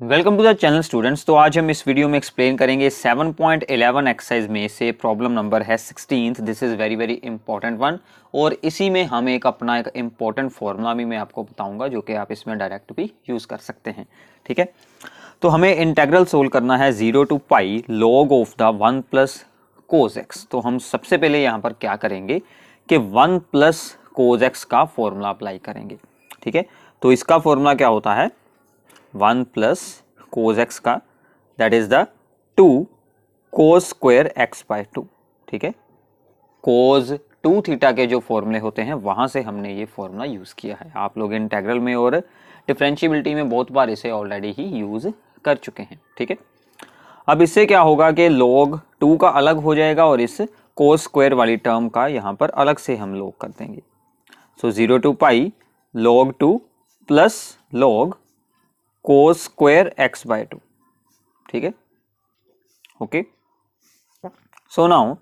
Welcome to the channel students. तो आज हम इस वीडियो में एक्सप्लेन करेंगे 7.11 एक्सरसाइज में से प्रॉब्लम नंबर है 16th। This is very very important one और इसी में हम एक इंपॉर्टेंट फॉर्मूला भी मैं आपको बताऊंगा जो कि आप इसमें डायरेक्ट भी यूज कर सकते हैं। ठीक है, तो हमें इंटेग्रल सोल्व करना है 0 to pi log of the 1 plus cos x. तो हम सबसे पहले यहाँ पर क्या करेंगे कि 1 प्लस कोस एक्स का फॉर्मूला अप्लाई करेंगे। ठीक है, तो इसका फॉर्मूला क्या होता है 1 प्लस कोस एक्स का, that is the 2 cos square x by 2। ठीक है, कोस 2 थीटा के जो फॉर्मूले होते हैं वहां से हमने ये फॉर्मूला यूज किया है। आप लोग इंटेग्रल में और डिफरेंशिएबिलिटी में बहुत बार इसे ऑलरेडी ही यूज कर चुके हैं। ठीक है, अब इससे क्या होगा कि log 2 का अलग हो जाएगा और इस कोस स्क्वायर वाली टर्म का यहां पर अलग से हम log कर देंगे। So 0 to pi log 2 plus log cos square x by 2। ठीक है, ओके। सो नाउ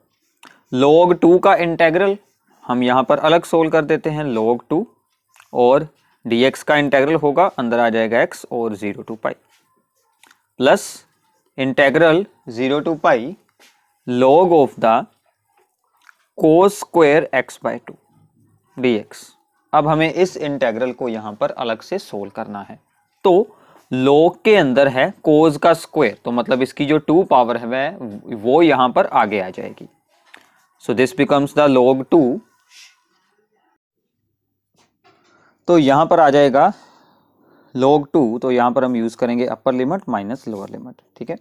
log 2 का इंटेग्रल हम यहां पर अलग सोल्व कर देते हैं, log 2 और dx का इंटेग्रल होगा, अंदर आ जाएगा x और 0 to pi plus integral 0 to pi log of the cos square x by 2 dx। अब हमें इस इंटेग्रल को यहां पर अलग से सोल्व करना है। तो log के अंदर है कोस का स्क्वायर, तो मतलब इसकी जो 2 पावर है वो यहां पर आगे आ जाएगी। सो दिस बिकम्स द log 2। तो यहां पर आ जाएगा log 2, तो यहां पर हम यूज करेंगे upper limit minus lower limit. ठीक है,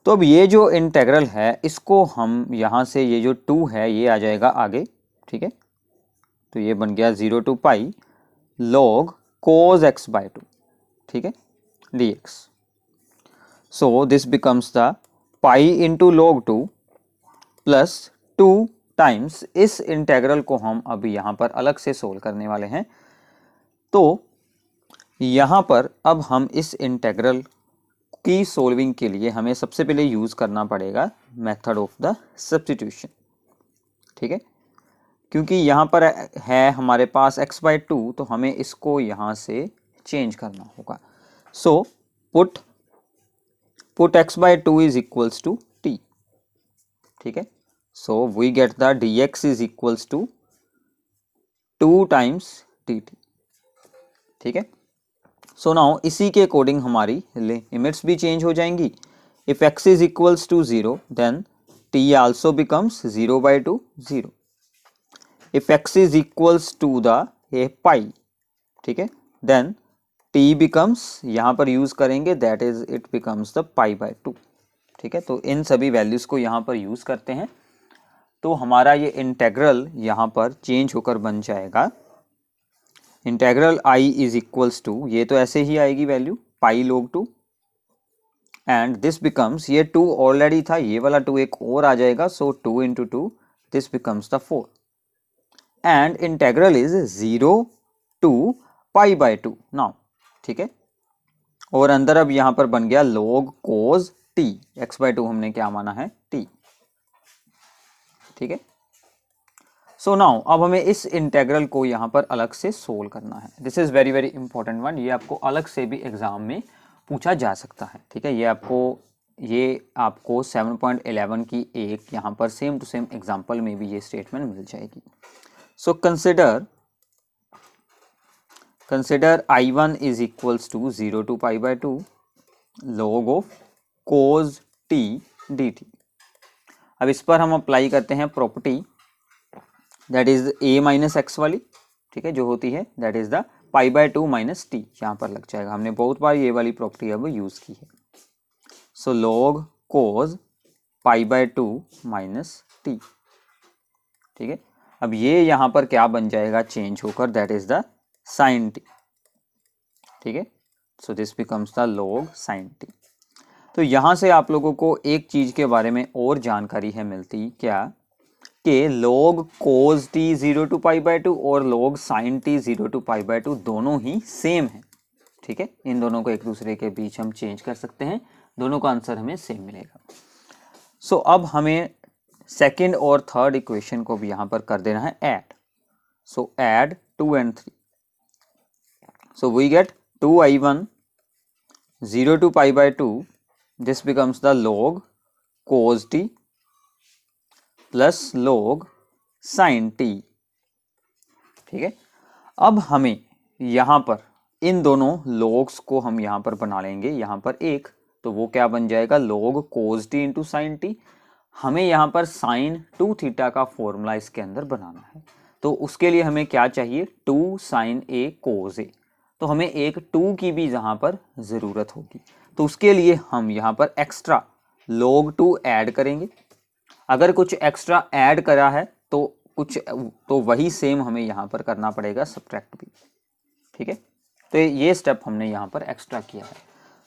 तो अब ये जो इंटेग्रल है इसको हम यहां से, ये जो 2 है ये आ जाएगा आगे। ठीक है, तो ये बन गया 0 to pi log cos x by 2। ठीक है, dx। So this becomes the pi into log 2 plus 2 times, इस इंटेग्रल को हम अभी यहां पर अलग से सोल्व करने वाले हैं। तो यहां पर अब हम इस इंटेग्रल की सोल्विंग के लिए हमें सबसे पहले यूज करना पड़ेगा मेथड ऑफ द सब्स्टिट्यूशन। ठीक है, क्योंकि यहां पर है हमारे पास x बाय 2, तो हमें इसको यहां से चेंज करना होगा। So put x by 2 is equals to t। ठीक है, so we get the dx is equals to 2 times dt। ठीक है, सो नाउ इसी के अकॉर्डिंग हमारी लिमिट्स भी चेंज हो जाएंगी। If x is equals to 0 then t also becomes 0 by 2 0। If x is equals to the pi, ठीक है, देन t बिकम्स, यहां पर यूज करेंगे that is it becomes the pi by 2। ठीक है, तो इन सभी वैल्यूज को यहां पर यूज करते हैं तो हमारा ये इंटेग्रल यहां पर चेंज होकर बन जाएगा integral i is equals to, ये तो ऐसे ही आएगी value pi log 2 and this becomes, ये 2 ऑलरेडी था, ये वाला 2 एक और आ जाएगा, so 2 into 2 this becomes the 4 and integral is 0 to pi by 2 now. ठीक है, और अंदर अब यहां पर बन गया log cos t, x by 2 हमने क्या माना है t। ठीक है, सो नाउ अब हमें इस इंटेग्रल को यहां पर अलग से सोल्व करना है। This is very very important one, ये आपको अलग से भी एग्जाम में पूछा जा सकता है। ठीक है, ये आपको 7.11 की एक यहां पर सेम टू सेम एग्जाम्पल में भी ये स्टेटमेंट मिल जाएगी। So consider I1 is equals to 0 to pi by 2 log of cos t dt। अब इस पर हम अप्लाई करते हैं property that is a minus x वाली। ठीक है, जो होती है that is the pi by 2 minus T, यहां पर लग जाएगा, हमने बहुत बार ये वाली प्रॉपर्टी अब यूज की है। सो log cos pi by 2 minus T. ठीक है, अब ये यहां पर क्या बन जाएगा चेंज होकर, that is the sine t. ठीक है, so this becomes the log sine t. तो यहां से आप लोगों को एक चीज के बारे में और जानकारी है मिलती, क्या कि log cos t 0 to pi by 2 और log sin t 0 to pi by 2 दोनों ही सेम है। ठीक है, इन दोनों को एक दूसरे के बीच हम चेंज कर सकते हैं, दोनों का आंसर हमें सेम मिलेगा। सो अब हमें सेकंड और थर्ड इक्वेशन को भी यहां पर कर देना है add. So add 2 and 3, so we get 2i1 0 to pi by 2, this becomes the log cos t plus log sin t। ठीक है, अब हमें यहाँ पर इन दोनों logs को हम यहाँ पर बना लेंगे, यहाँ पर एक, तो वो क्या बन जाएगा log cos t into sine T. हमें यहाँ पर साइन 2 थीटा का फॉर्मूला इसके अंदर बनाना है, तो उसके लिए हमें क्या चाहिए 2 sin a cos a, तो हमें एक 2 की भी यहाँ पर ज़रूरत होगी, तो उसके लिए हम यहाँ पर एक्स्ट्रा log 2 ऐड करेंगे। अगर कुछ एक्स्ट्रा ऐड करा है तो वही सेम हमें यहाँ पर करना पड़ेगा सब्ट्रैक्ट भी। ठीक है, तो ये स्टेप हमने यहाँ पर एक्स्ट्रा किया है।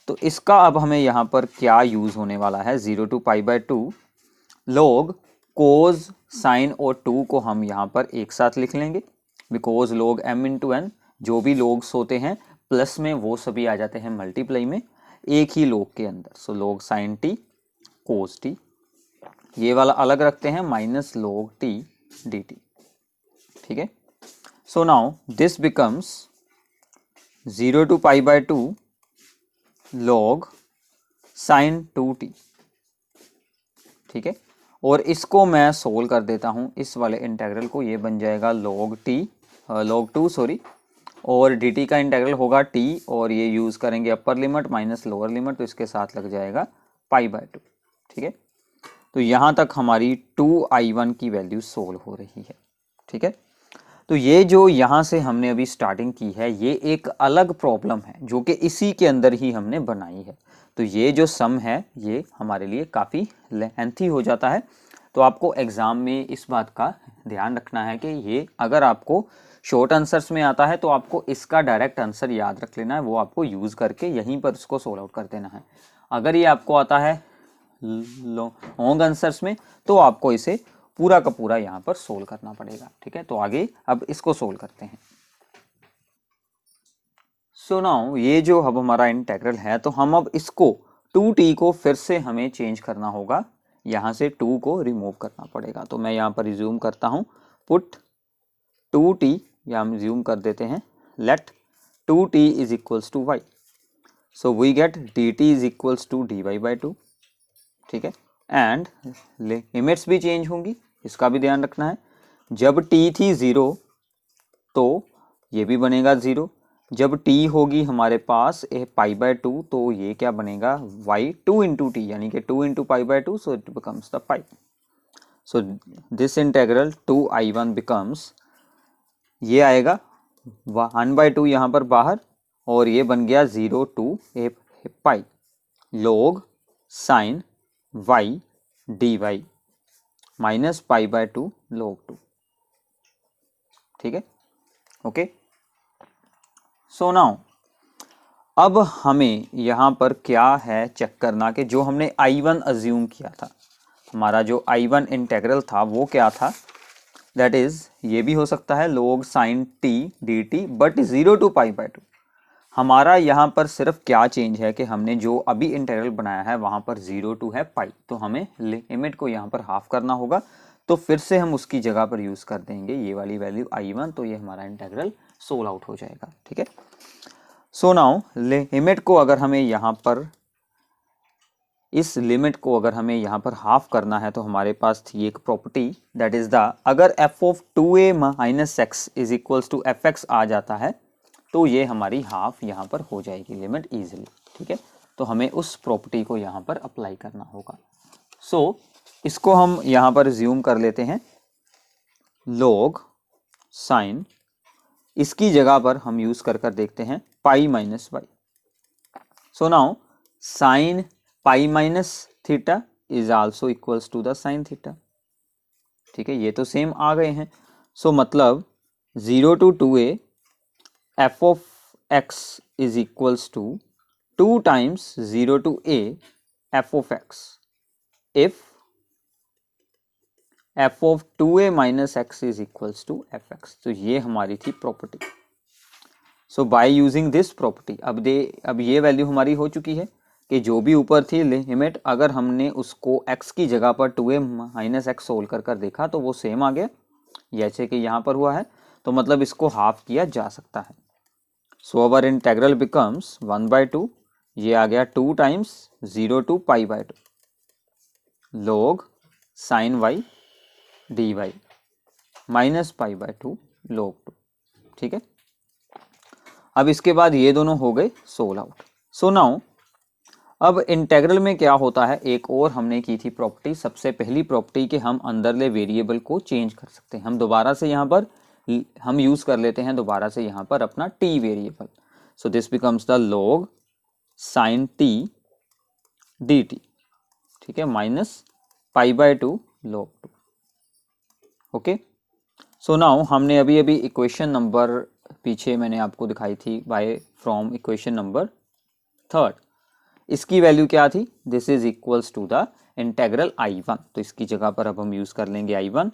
तो इसका अब हमें यहाँ पर क्या यूज़ होने वाला है, 0 to pi by 2 log cos sign और 2 को हम यहाँ पर एक साथ लिख लेंगे, because log m into n, जो भी logs होते हैं प्लस में वो सभी आ जाते हैं मल्टीप्लाई में एक ही log के अंदर। So log sine t cos t, ये वाला अलग रखते हैं, माइनस log t dt। ठीक है, so now this becomes 0 to pi by 2 log sin 2t। ठीक है, और इसको मैं सोल्व कर देता हूं, इस वाले इंटेग्रल को, ये बन जाएगा log 2 सॉरी, और dt का इंटेग्रल होगा t, और ये यूज़ करेंगे upper limit minus lower limit, तो इसके साथ लग जाएगा पाई बाय 2। ठीक है, तो यहाँ तक हमारी 2i1 की वैल्यू सोल्व हो रही है। ठीक है, तो ये जो यहाँ से हमने अभी स्टार्टिंग की है, ये एक अलग प्रॉब्लम है जो कि इसी के अंदर ही हमने बनाई है। तो ये जो सम है ये हमारे लिए काफ़ी लेंथी हो जाता है, तो आपको एग्ज़ाम में इस बात का ध्यान रखना है कि ये अगर आपको शॉर्ट आंसर्स में आता है तो आपको इसका डायरेक्ट आंसर याद रख लेना है, वो आपको यूज़ करके यहीं पर उसको सोल्व आउट कर देना है। अगर ये आपको आता है लॉन्ग आंसर्स में तो आपको इसे पूरा का पूरा यहाँ पर सोल्व करना पड़ेगा। ठीक है, तो आगे अब इसको सोल्व करते हैं। सो नाउ ये जो अब हमारा इंटेग्रल है, तो हम अब इसको 2t को फिर से हमें चेंज करना होगा, यहाँ से 2 को रिमूव करना पड़ेगा। तो मैं यहाँ पर रिज्यूम करता हूँ, पुट 2t, या हम रिज्यूम कर देते हैं, let 2t is equals to y, so we get dt is equals to dy by 2। ठीक है, एंड लिमिट्स भी चेंज होंगी, इसका भी ध्यान रखना है। जब t थी 0 तो ये भी बनेगा 0, जब t होगी हमारे पास पाई बाय 2 तो ये क्या बनेगा y 2 इंटू टी, यानी कि 2 into pi by 2, so it becomes the pi. So this integral 2i1 becomes, ये आएगा 1 बाय 2 यहाँ पर बाहर, और ये बन गया 0 to a pi log sine y dy minus pi by 2 log 2। ठीक है, ओके। सो नाउ अब हमें यहाँ पर क्या है चेक करना कि जो हमने i1 अज्यूम किया था, हमारा जो i1 इंटेग्रल था वो क्या था, दैट इज ये भी हो सकता है log sin t dt, but 0 to pi by 2। हमारा यहाँ पर सिर्फ क्या चेंज है कि हमने जो अभी इंटेग्रल बनाया है वहाँ पर 0 टू है पाई, तो हमें लिमिट को यहाँ पर हाफ करना होगा, तो फिर से हम उसकी जगह पर यूज़ कर देंगे ये वाली वैल्यू i1, तो ये हमारा इंटेग्रल सोल्व आउट हो जाएगा। ठीक है, सो नाउ लिमिट को अगर हमें यहाँ पर, इस लिमिट को अगर हमें यहाँ पर हाफ करना है, तो हमारे पास थी एक प्रॉपर्टी, दैट इज द, अगर f of 2a minus x is equals to f x आ जाता है तो ये हमारी हाफ यहाँ पर हो जाएगी लिमिट इजीली। ठीक है, तो हमें उस प्रॉपर्टी को यहाँ पर अप्लाई करना होगा। सो इसको हम यहाँ पर ज्यूम कर लेते हैं, log साइन, इसकी जगह पर हम यूज कर देखते हैं pi minus y. So now sine pi minus theta is also equals to the sine theta. ठीक है, ये तो सेम आ गए हैं। सो मतलब 0 to 2a f of x is equals to 2 times 0 to a f of x if f of 2a minus x is equals to fx। तो ये हमारी थी property. So by using this property, अब ये value हमारी हो चुकी है कि जो भी ऊपर थी लिमिट, अगर हमने उसको x की जगह पर 2a माइनस एक्स सोल्व कर देखा तो वो सेम आ गया, जैसे कि यहाँ पर हुआ है, तो मतलब इसको हाफ किया जा सकता है। So our integral becomes 1 by 2, ये आ गया 2 times 0 to pi by 2 log sine y d y minus pi by 2 log 2। ठीक है, अब इसके बाद ये दोनों हो गए सोल्व आउट। सो नाउ अब इंटेग्रल में क्या होता है, एक और हमने की थी प्रॉपर्टी, सबसे पहली प्रॉपर्टी कि हम अंदरले वेरिएबल को चेंज कर सकते हैं। हम दोबारा से यहाँ पर हम यूज कर लेते हैं दोबारा से यहाँ पर अपना t variable. So this becomes the log sine t dt। ठीक है, minus pi by 2 log 2। Okay, so now हमने अभी अभी इक्वेशन नंबर पीछे मैंने आपको दिखाई थी बाय फ्रॉम इक्वेशन नंबर 3, इसकी वैल्यू क्या थी, this is equals to the integral I1। तो इसकी जगह पर अब हम यूज कर लेंगे I1।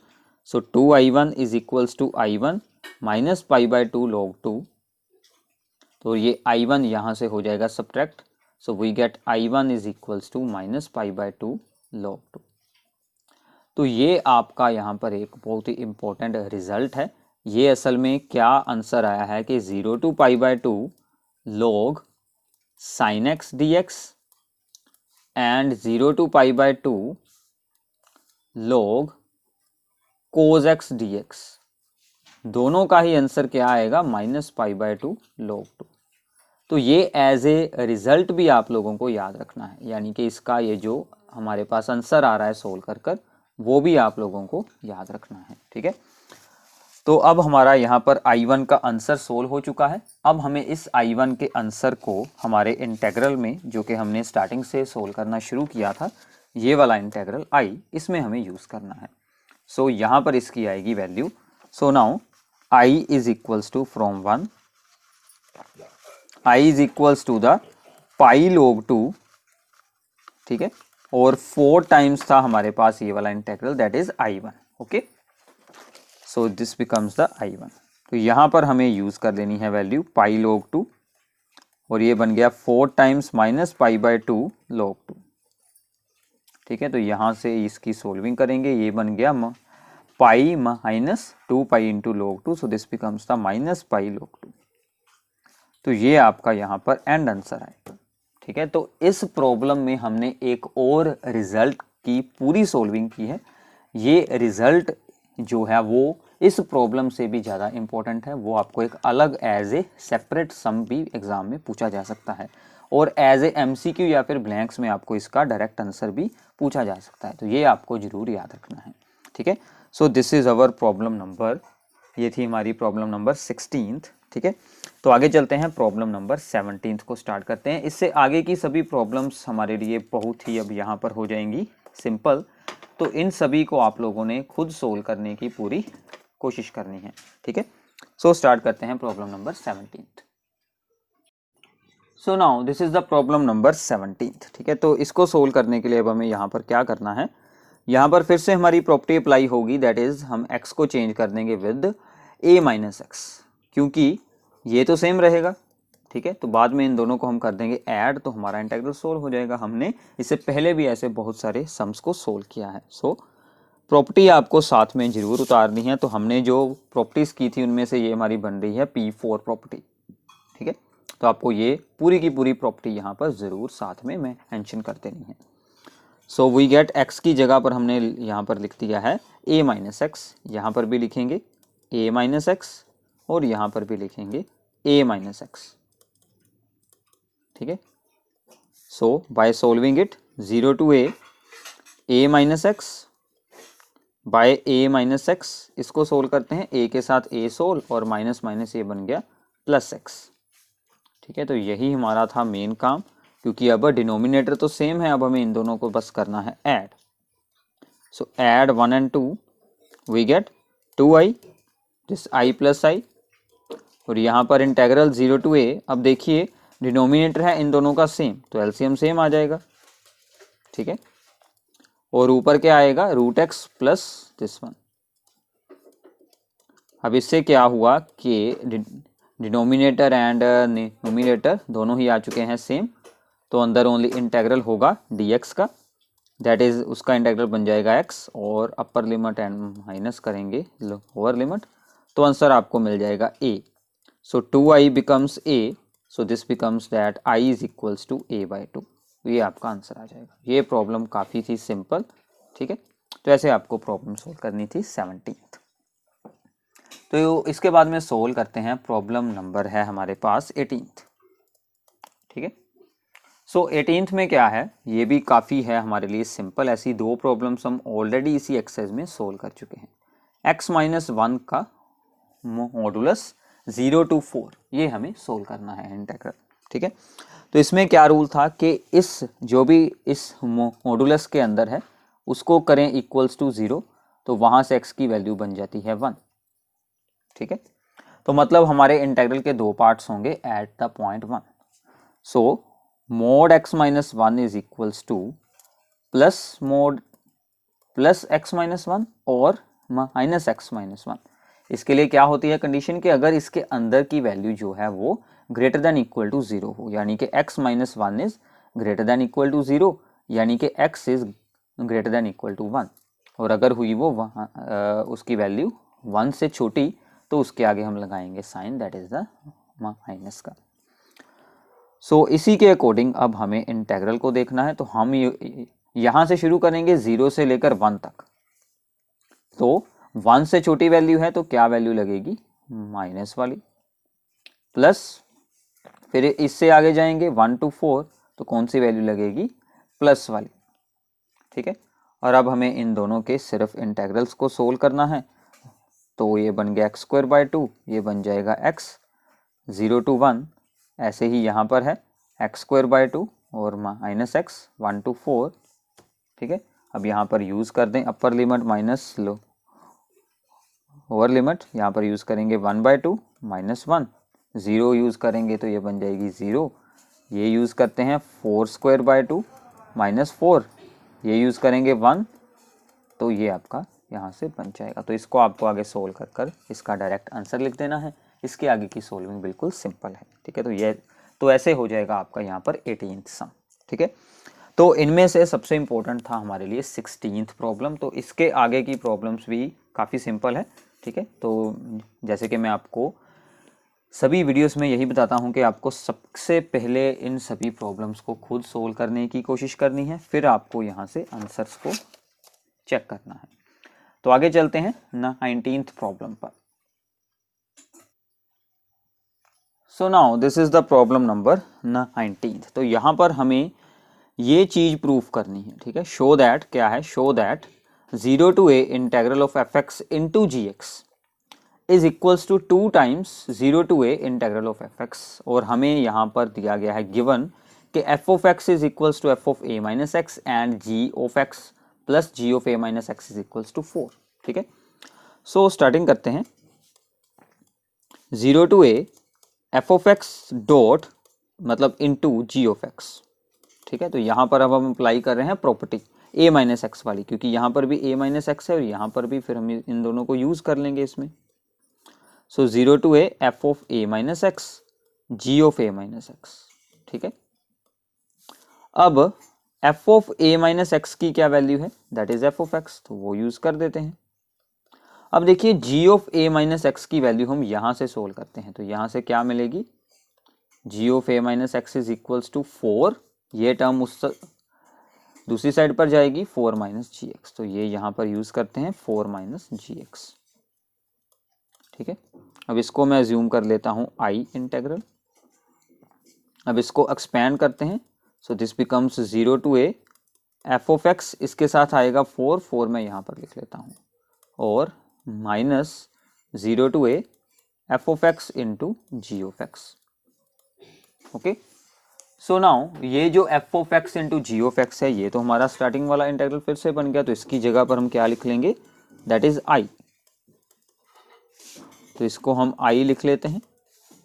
So 2I1 is equals to I1 minus pi by 2 log 2। तो ये I1 यहाँ से हो जाएगा subtract, so we get I1 is equals to minus pi by 2 log 2। तो ये आपका यहाँ पर एक बहुत ही इंपॉर्टेंट रिजल्ट है। ये असल में क्या आंसर आया है कि 0 to pi by 2 log sin x dx and 0 to pi by 2 log cos x dx, दोनों का ही आंसर क्या आएगा, माइनस पाई बाय 2 log 2। तो ये एज ए रिजल्ट भी आप लोगों को याद रखना है, यानी कि इसका ये जो हमारे पास आंसर आ रहा है सोल्व कर कर, वो भी आप लोगों को याद रखना है। ठीक है, तो अब हमारा यहाँ पर I1 का आंसर सोल्व हो चुका है। अब हमें इस I1 के आंसर को हमारे इंटेग्रल में, जो कि हमने स्टार्टिंग से सोल्व करना शुरू किया था, ये वाला इंटेग्रल I, इसमें हमें यूज़ करना है। सो यहाँ पर इसकी आएगी value. So now I is equals to from 1, I is equals to the pi log 2। ठीक है, और 4 टाइम्स था हमारे पास ये वाला integral, that is I1। Okay, so this becomes the I1। तो यहाँ पर हमें यूज कर लेनी है वैल्यू पाई log 2, और ये बन गया 4 times minus pi by 2 log 2। ठीक है, तो यहाँ से इसकी सोल्विंग करेंगे, ये बन गया pi minus 2 pi into log 2, so this becomes the minus pi log 2। तो ये आपका यहाँ पर एंड आंसर आएगा। ठीक है, तो इस प्रॉब्लम में हमने एक और रिजल्ट की पूरी सोल्विंग की है। ये रिजल्ट जो है वो इस प्रॉब्लम से भी ज़्यादा इम्पोर्टेंट है, वो आपको एक अलग एज ए सेपरेट सम भी एग्जाम में पूछा जा सकता है, और एज ए MCQ या फिर ब्लैंक्स में आपको इसका डायरेक्ट आंसर भी पूछा जा सकता है। तो ये आपको जरूर याद रखना है। ठीक है, so this is our problem number, ये थी हमारी प्रॉब्लम नंबर 16। ठीक है, तो आगे चलते हैं, प्रॉब्लम नंबर 17 को स्टार्ट करते हैं। इससे आगे की सभी प्रॉब्लम्स हमारे लिए बहुत ही अब यहाँ पर हो जाएंगी सिंपल, तो इन सभी को आप लोगों ने खुद सोल्व करने की पूरी कोशिश करनी है। ठीक है, सो स्टार्ट करते हैं problem number 17। So now this is the problem number 17। ठीक है, तो इसको सोल्व करने के लिए अब हमें यहाँ पर क्या करना है, यहाँ पर फिर से हमारी प्रॉपर्टी अप्लाई होगी, दैट इज हम x को चेंज कर देंगे विद a माइनस एक्स, क्योंकि ये तो सेम रहेगा। ठीक है, तो बाद में इन दोनों को हम कर देंगे ऐड, तो हमारा इंटीग्रल सोल्व हो जाएगा। हमने इससे पहले भी ऐसे बहुत सारे सम्स को सोल्व किया है। सो प्रॉपर्टी आपको साथ में जरूर उतारनी है। तो हमने जो प्रॉपर्टीज की थी उनमें से ये हमारी बन रही है P4 प्रॉपर्टी। ठीक है, तो आपको ये पूरी की पूरी प्रॉपर्टी यहाँ पर जरूर साथ में मेंशन कर देनी है। सो वी गेट x की जगह पर हमने यहाँ पर लिख दिया है a माइनस एक्स, यहाँ पर भी लिखेंगे a माइनस एक्स, और यहाँ पर भी लिखेंगे a माइनस एक्स। ठीक है, so by solving it 0 to a minus x by a minus x, इसको सोल्व करते हैं, a के साथ a सोल्व, और माइनस माइनस a बन गया प्लस x। ठीक है, तो यही हमारा था मेन काम, क्योंकि अब डिनोमिनेटर तो सेम है, अब हमें इन दोनों को बस करना है add. So add 1 and 2, we get 2i, this i plus i, और यहाँ पर इंटेग्रल 0 टू a, अब देखिए डिनोमिनेटर है इन दोनों का सेम, तो एलसीएम सेम आ जाएगा। ठीक है, और ऊपर क्या आएगा, root x plus this one. अब इससे क्या हुआ कि डिनोमिनेटर एंड न्यूमिनेटर दोनों ही आ चुके हैं सेम, तो अंदर ओनली इंटेग्रल होगा dx का, दैट इज उसका इंटेग्रल बन जाएगा x, और अपर लिमिट एंड माइनस करेंगे लोअर लिमिट, तो आंसर आपको मिल जाएगा a। So 2i becomes a, so this becomes that i is equals to a/2। ये आपका आंसर आ जाएगा। ये प्रॉब्लम काफ़ी थी सिंपल, ठीक है। तो ऐसे आपको प्रॉब्लम सोल्व करनी थी 17th। तो इसके बाद में सोल्व करते हैं, प्रॉब्लम नंबर है हमारे पास 18th, ठीक है। सो 18th में क्या है, ये भी काफ़ी है हमारे लिए सिंपल। ऐसी दो प्रॉब्लम्स हम ऑलरेडी इसी एक्सरसाइज में सोल्व कर चुके हैं। x-1 का मॉडुलस 0 to 4, ये हमें सोल्व करना है इंटीग्रल, ठीक है। तो इसमें क्या रूल था कि इस जो भी इस मॉडुलस के अंदर है उसको करें इक्वल्स टू 0, तो वहाँ से x की वैल्यू बन जाती है 1, ठीक है। तो मतलब हमारे इंटीग्रल के दो पार्ट्स होंगे at the point 1। So mod x-1 is equals to mod plus x-1 और माइनस x-1। इसके लिए क्या होती है कंडीशन कि अगर इसके अंदर की वैल्यू जो है वो ग्रेटर देन इक्वल टू 0 हो, यानी कि x-1 is greater than equal to 0, यानी कि x is greater than equal to 1, और अगर हुई वो उसकी वैल्यू 1 से छोटी तो उसके आगे हम लगाएंगे sign, that is the minus का। सो इसी के अकॉर्डिंग अब हमें इंटीग्रल को देखना है। तो हम यहाँ से शुरू करेंगे 0 से लेकर 1 तक। तो 1 से छोटी वैल्यू है तो क्या वैल्यू लगेगी, माइनस वाली, प्लस फिर इससे आगे जाएंगे 1 to 4 तो कौन सी वैल्यू लगेगी, प्लस वाली, ठीक है। और अब हमें इन दोनों के सिर्फ इंटीग्रल्स को सोल्व करना है। तो ये बन गया x²/2, ये बन जाएगा x 0 to 1, ऐसे ही यहाँ पर है x²/2 और माइनस x 1 to 4, ठीक है। अब यहाँ पर यूज़ कर दें अपर लिमिट माइनस लोअर लिमिट, यहाँ पर यूज़ करेंगे 1/2 -1, 0 यूज़ करेंगे तो ये बन जाएगी 0, ये यूज़ करते हैं 4²/2 -4, ये यूज़ करेंगे 1, तो ये आपका यहाँ से बन जाएगा। तो इसको आपको आगे सोल्व कर कर इसका डायरेक्ट आंसर लिख देना है। इसके आगे की सोल्विंग बिल्कुल सिंपल है, ठीक है। तो ऐसे हो जाएगा आपका यहाँ पर 18th सम, ठीक है। तो इनमें से सबसे इम्पोर्टेंट था हमारे लिए 16th प्रॉब्लम। तो इसके आगे की प्रॉब्लम्स भी काफ़ी सिंपल है, ठीक है। तो जैसे कि मैं आपको सभी वीडियोस में यही बताता हूं कि आपको सबसे पहले इन सभी प्रॉब्लम्स को खुद सोल्व करने की कोशिश करनी है, फिर आपको यहाँ से आंसर्स को चेक करना है। तो आगे चलते हैं 19th प्रॉब्लम पर। So now this is the problem number 19th। तो यहाँ पर हमें ये चीज प्रूफ करनी है, ठीक है। शो दैट क्या है, show that 0 to a integral of fx into gx is equals to 2 times 0 to a integral of fx। और हमें यहाँ पर दिया गया है गिवन कि f of x is equals to f of a minus x and g of x plus g of a minus x is equals to 4, ठीक है। सो स्टार्टिंग करते हैं 0 to a f of x dot मतलब into g of x, ठीक है। तो यहाँ पर अब हम अप्लाई कर रहे हैं प्रॉपर्टी a माइनस एक्स वाली, क्योंकि यहाँ पर भी a माइनस एक्स है और यहाँ पर भी, फिर हम इन दोनों को यूज कर लेंगे इसमें। सो 0 to a f of a minus x g of a minus x, ठीक है। अब f of a minus x की क्या वैल्यू है, that is f of x, तो वो यूज कर देते हैं। अब देखिए g of a minus x की वैल्यू हम यहाँ से सोल्व करते हैं, तो यहाँ से क्या मिलेगी, g of a minus x is equals to 4, ये टर्म उस दूसरी साइड पर जाएगी 4 माइनस जी एक्स, तो ये यहाँ पर यूज करते हैं 4 माइनस जी एक्स, ठीक है। अब इसको मैं अज्यूम कर लेता हूँ i इंटेग्रल। अब इसको एक्सपैंड करते हैं, सो this becomes 0 to a f of x, इसके साथ आएगा 4 मैं यहाँ पर लिख लेता हूँ, और minus 0 to a f of x into g of x, okay. So now ये जो f of x into g of x है, ये तो हमारा स्टार्टिंग वाला इंटीग्रल फिर से बन गया। तो इसकी जगह पर हम क्या लिख लेंगे, दैट इज i। तो इसको हम i लिख लेते हैं,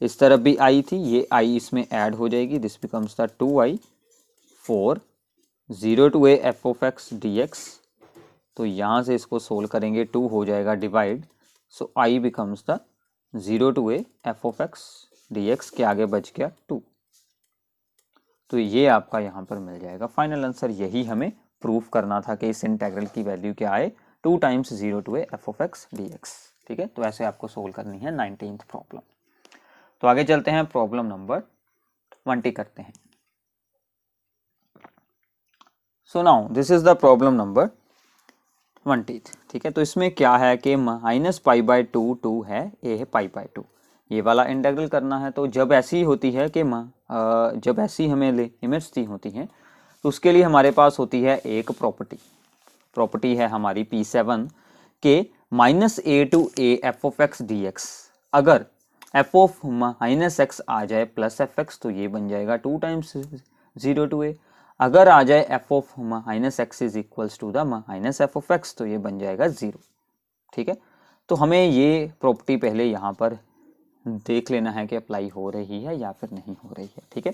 इस तरफ भी i थी, ये i इसमें ऐड हो जाएगी, this becomes the 2i 4 0 to a f of x dx। तो यहाँ से इसको सोल्व करेंगे, 2 हो जाएगा divide, so i becomes the 0 to a f of x dx के आगे बच गया 2। तो ये आपका यहाँ पर मिल जाएगा फाइनल आंसर। यही हमें प्रूफ करना था कि इस इंटीग्रल की वैल्यू क्या आए, 2 times 0 to a f of x dx, ठीक है। तो ऐसे आपको सोल्व करनी है 19th प्रॉब्लम। तो आगे चलते हैं प्रॉब्लम नंबर 20 करते हैं। So now this is the problem number 20। ठीक है, तो इसमें क्या है कि -π/2 है, ये है π/2, ये वाला इंटीग्रल करना है। तो जब ऐसी होती है कि जब ऐसी हमें लिमिट्स दी होती हैं तो उसके लिए हमारे पास होती है एक प्रॉपर्टी है हमारी P7 के -a to a f(x) dx। अगर f of -x आ जाए +fx तो ये बन जाएगा 2 टाइम्स 0 to a। अगर आ जाए f of -x is equals to the -f(x) तो ये बन जाएगा 0। ठीक है, तो हमें ये प्रॉपर्टी पहले यहाँ पर देख लेना है कि अप्लाई हो रही है या फिर नहीं हो रही है। ठीक है,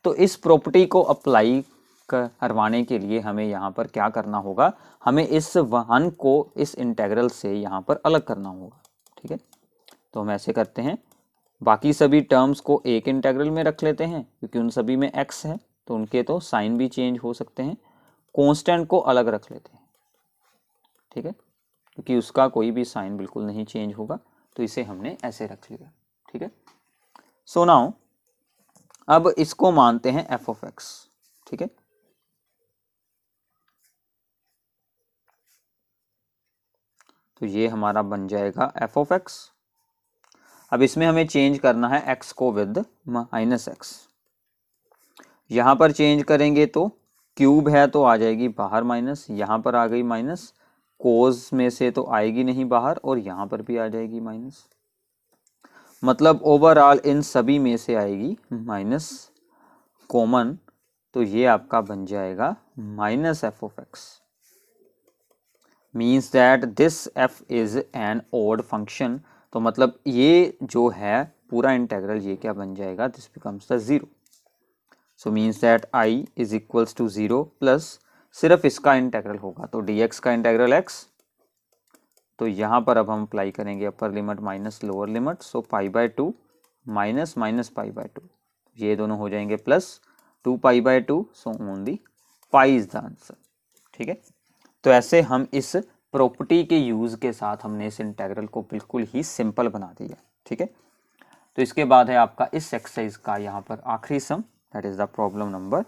तो इस प्रॉपर्टी को अप्लाई करवाने के लिए हमें यहाँ पर क्या करना होगा, हमें इस 1 को इस इंटीग्रल से यहाँ पर अलग करना होगा। ठीक है, तो हम ऐसे करते हैं, बाकी सभी टर्म्स को एक इंटीग्रल में रख लेते हैं क्योंकि उन सभी में x है तो उनके तो साइन भी चेंज हो सकते हैं। कांस्टेंट को अलग रख लेते हैं। ठीक है, क्योंकि उसका कोई भी साइन बिल्कुल नहीं चेंज होगा, तो इसे हमने ऐसे रख लिया। ठीक है, सो नाउ अब इसको मानते हैं f(x). ठीक है, तो ये हमारा बन जाएगा f(x). अब इसमें हमें चेंज करना है x को विद -x। यहाँ पर चेंज करेंगे तो क्यूब है तो आ जाएगी बाहर माइनस, यहाँ पर आ गई माइनस, कोस में से तो आएगी नहीं बाहर और यहाँ पर भी आ जाएगी माइनस, मतलब ओवरऑल इन सभी में से आएगी माइनस कॉमन, तो ये आपका बन जाएगा -f(x). Means that this f is an odd function. तो मतलब ये जो है पूरा इंटीग्रल ये क्या बन जाएगा, this becomes the 0। So means that i is equals to 0 plus सिर्फ इसका इंटीग्रल होगा तो dx का इंटीग्रल x। तो यहाँ पर अब हम अप्लाई करेंगे upper limit minus lower limit, so π/2 minus -π/2, ये दोनों हो जाएंगे plus 2π/2, so only pi is the answer. ठीक है, तो ऐसे हम इस प्रॉपर्टी के यूज के साथ हमने इस इंटीग्रल को बिल्कुल ही सिंपल बना दिया। ठीक है, तो इसके बाद है आपका इस एक्सरसाइज का यहाँ पर आखिरी sum, that is the problem number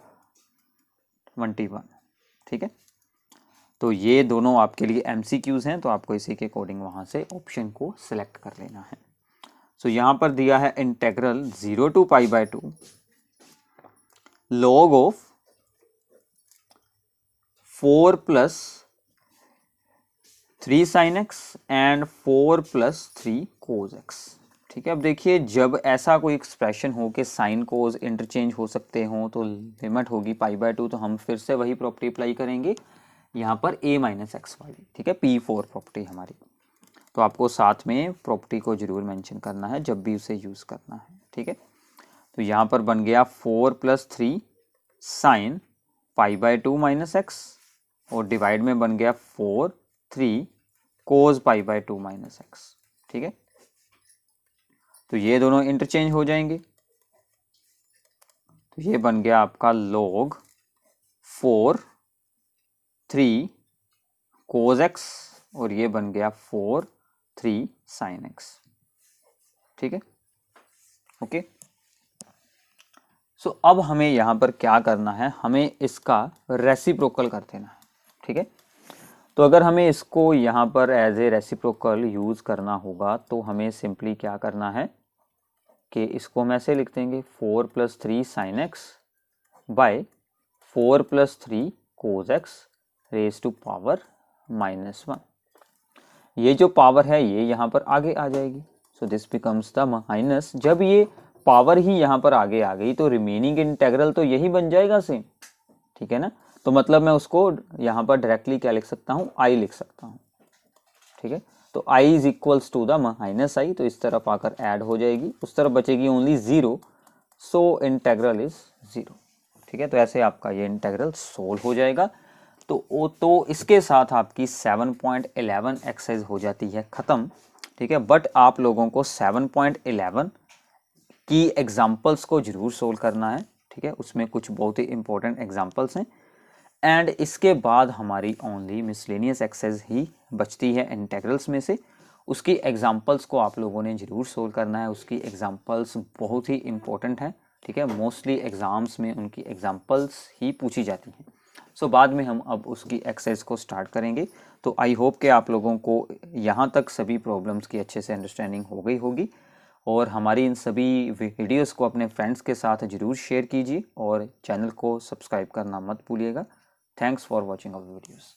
21। ठीक है, तो ये दोनों आपके लिए MCQs हैं, तो आपको इसी के अकॉर्डिंग वहां से ऑप्शन को सिलेक्ट कर लेना है। सो यहाँ पर दिया है integral 0 to π/2 log of 4 + 3 sin x and 4 + 3 cos x। ठीक है, अब देखिए जब ऐसा कोई एक्सप्रेशन हो कि साइन कोस इंटरचेंज हो सकते हो तो लिमिट होगी π/2, तो हम फिर से वही प्रॉपर्टी अप्लाई करेंगे यहाँ पर a - x वाली। ठीक है, P4 प्रॉपर्टी हमारी, तो आपको साथ में प्रॉपर्टी को जरूर मेंशन करना है जब भी उसे यूज करना है। ठीक है, तो यहाँ पर बन गया 4 + 3 sin π/2 - x और डिवाइड में बन गया 4 3 cos π/2 - x। ठीक है, तो ये दोनों इंटरचेंज हो जाएंगे, तो ये बन गया आपका log 4 3 cos x और ये बन गया 4 3 sin x। ठीक है, ओके। सो अब हमें यहाँ पर क्या करना है, हमें इसका रेसिप्रोकल कर देना है। ठीक है, तो अगर हमें इसको यहाँ पर एज ए रेसिप्रोकल यूज करना होगा तो हमें सिंपली क्या करना है कि इसको हम ऐसे लिख देंगे 4 + 3 sin x by 4 + 3 cos x raise to power -1। ये जो पावर है ये यहाँ पर आगे आ जाएगी, सो दिस बिकम्स द माइनस। जब ये पावर ही यहाँ पर आगे आ गई तो रिमेनिंग इंटीग्रल तो यही बन जाएगा सेम। ठीक है ना, तो मतलब मैं उसको यहाँ पर डायरेक्टली क्या लिख सकता हूँ, i लिख सकता हूँ। ठीक है, तो i is equals to the -i, तो इस तरफ आकर ऐड हो जाएगी, उस तरफ बचेगी ओनली 0, सो इंटीग्रल इज 0। ठीक है, तो ऐसे आपका ये इंटीग्रल सोल्व हो जाएगा। तो इसके साथ आपकी 7.11 एक्सरसाइज हो जाती है ख़त्म। ठीक है, बट आप लोगों को 7.11 की एग्जाम्पल्स को जरूर सोल्व करना है। ठीक है, उसमें कुछ बहुत ही इंपॉर्टेंट एग्जाम्पल्स हैं एंड इसके बाद हमारी ओनली मिसलेनियस एक्सरसाइज ही बचती है इंटीग्रल्स में से। उसकी एग्जाम्पल्स को आप लोगों ने जरूर सोल्व करना है, उसकी एग्जाम्पल्स बहुत ही इंपॉर्टेंट हैं, ठीक है, मोस्टली एग्ज़ाम्स में उनकी एग्जांपल्स ही पूछी जाती हैं। सो बाद में हम अब उसकी एक्सरसाइज को स्टार्ट करेंगे। तो आई होप कि आप लोगों को यहाँ तक सभी प्रॉब्लम्स की अच्छे से अंडरस्टैंडिंग हो गई होगी, और हमारी इन सभी वीडियोस को अपने फ्रेंड्स के साथ ज़रूर शेयर कीजिए और चैनल को सब्सक्राइब करना मत भूलिएगा। Thanks for watching our videos.